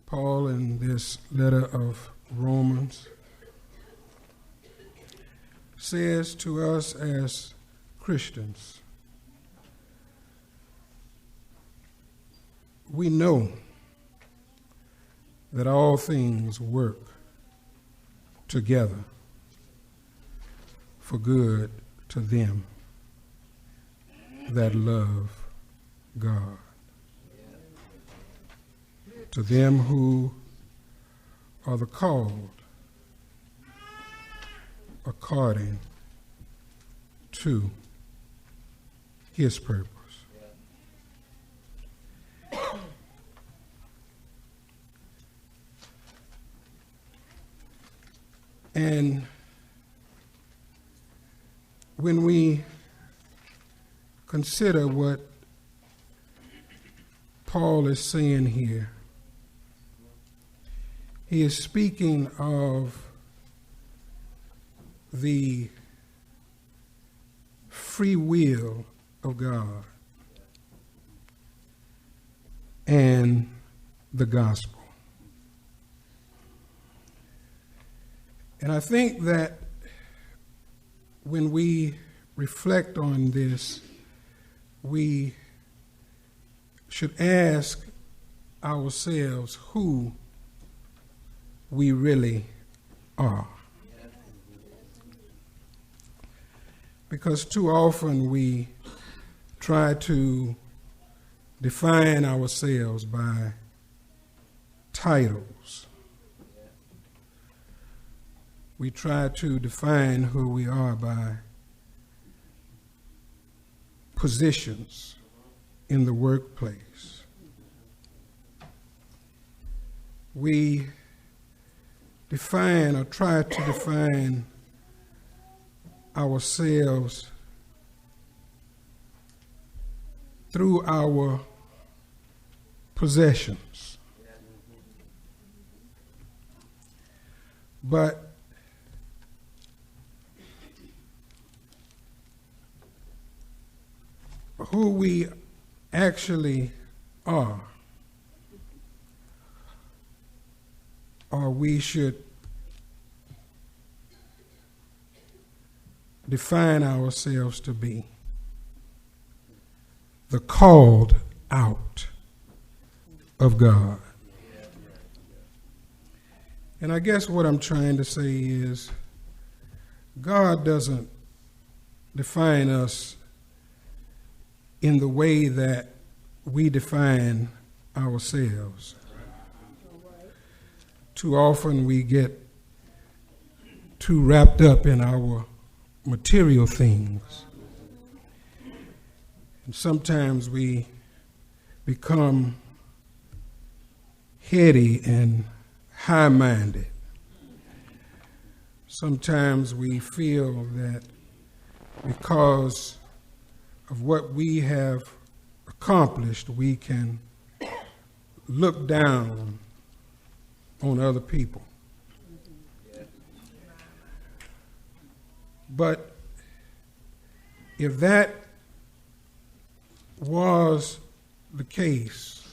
Paul in this letter of Romans says to us as Christians, we know that all things work together for good to them that love God, to them who are the called according to his purpose. And when we consider what Paul is saying here, he is speaking of the free will of God and the gospel. And I think that when we reflect on this, we should ask ourselves who we really are. Because too often we try to define ourselves by titles. We try to define who we are by positions in the workplace. We define or try to define ourselves through our possessions. But who we actually are, or we should define ourselves to be, the called out of God. And I guess what I'm trying to say is God doesn't define us in the way that we define ourselves. Too often we get too wrapped up in our material things. And sometimes we become heady and high-minded. Sometimes we feel that because of what we have accomplished, we can look down on other people. But if that was the case,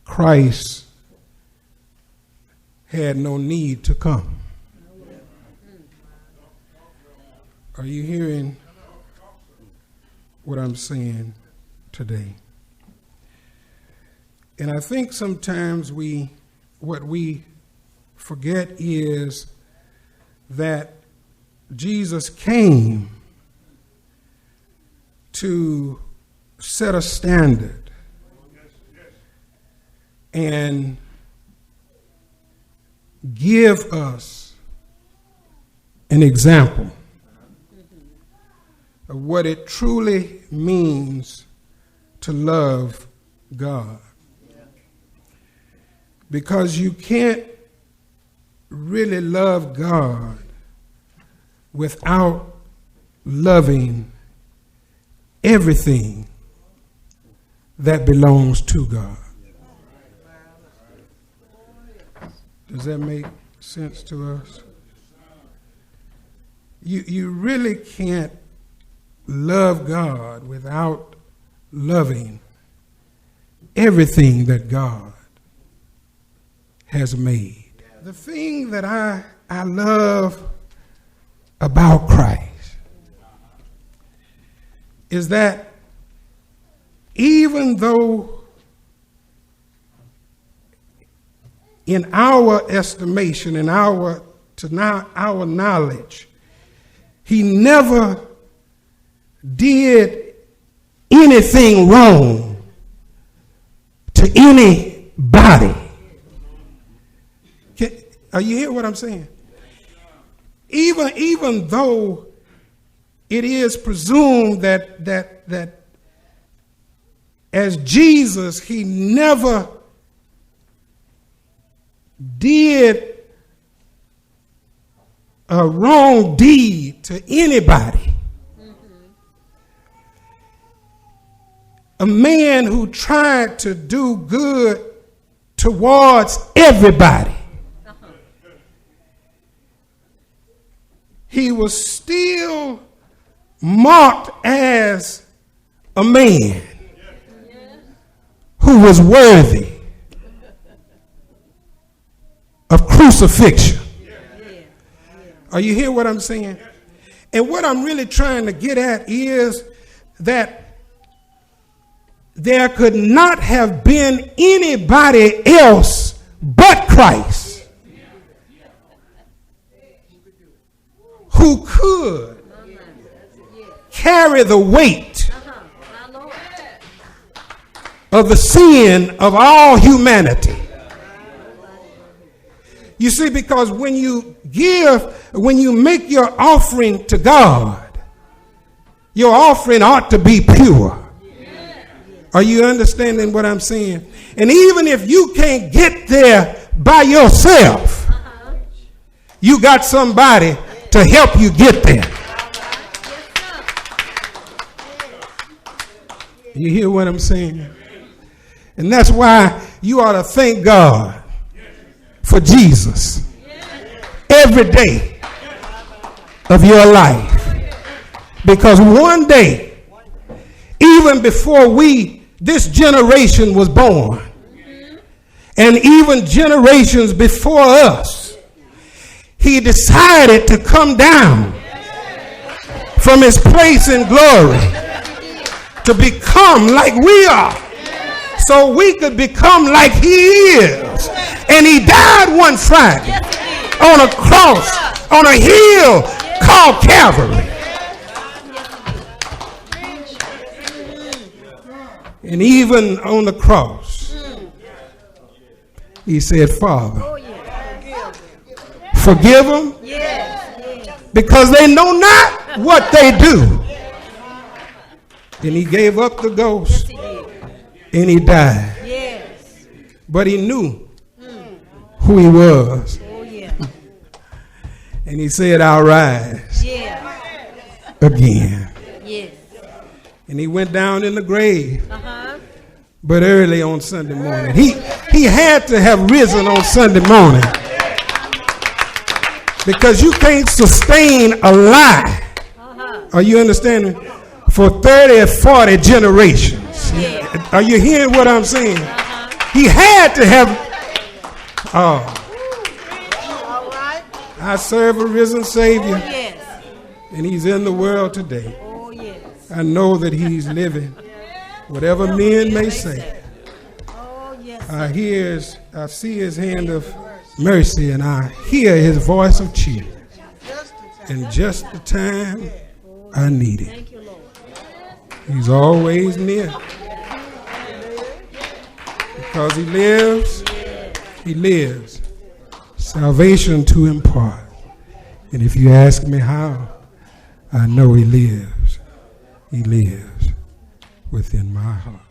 Christ had no need to come. Are you hearing what I'm saying today? And I think sometimes what we forget is that Jesus came to set a standard and give us an example of what it truly means to love God. Because you can't really love God without loving everything that belongs to God. Does that make sense to us? You really can't love God without loving everything that God has made. The thing that I love about Christ is that even though in our estimation, in our knowledge, he never did anything wrong to anybody. Are you hearing what I'm saying? Even though it is presumed that as Jesus, he never did a wrong deed to anybody. A man who tried to do good towards everybody. He was still marked as a man who was worthy of crucifixion. Are you hearing what I'm saying? And what I'm really trying to get at is that there could not have been anybody else but Christ who could carry the weight of the sin of all humanity. You see, because when you make your offering to God, your offering ought to be pure. Are you understanding what I'm saying? And even if you can't get there by yourself, you got somebody to help you get there. You hear what I'm saying? And that's why you ought to thank God for Jesus every day of your life. Because one day, even before this generation was born, and even generations before us, he decided to come down from his place in glory to become like we are, so we could become like he is. And he died one Friday on a cross, on a hill called Calvary. And even on the cross, he said, Father, forgive them because they know not what they do. And he gave up the ghost and he died. But he knew who he was. And he said, I'll rise again. And he went down in the grave. But early on Sunday morning. He had to have risen on Sunday morning. Because you can't sustain a lie. Are you understanding? For 30 or 40 generations. Are you hearing what I'm saying? He had to have. I serve a risen Savior. And he's in the world today. I know that he's living. Whatever men may say. I see his hand of mercy and I hear his voice of cheer. In just the time I need it. He's always near. Because he lives salvation to impart. And if you ask me how, I know he lives within my heart.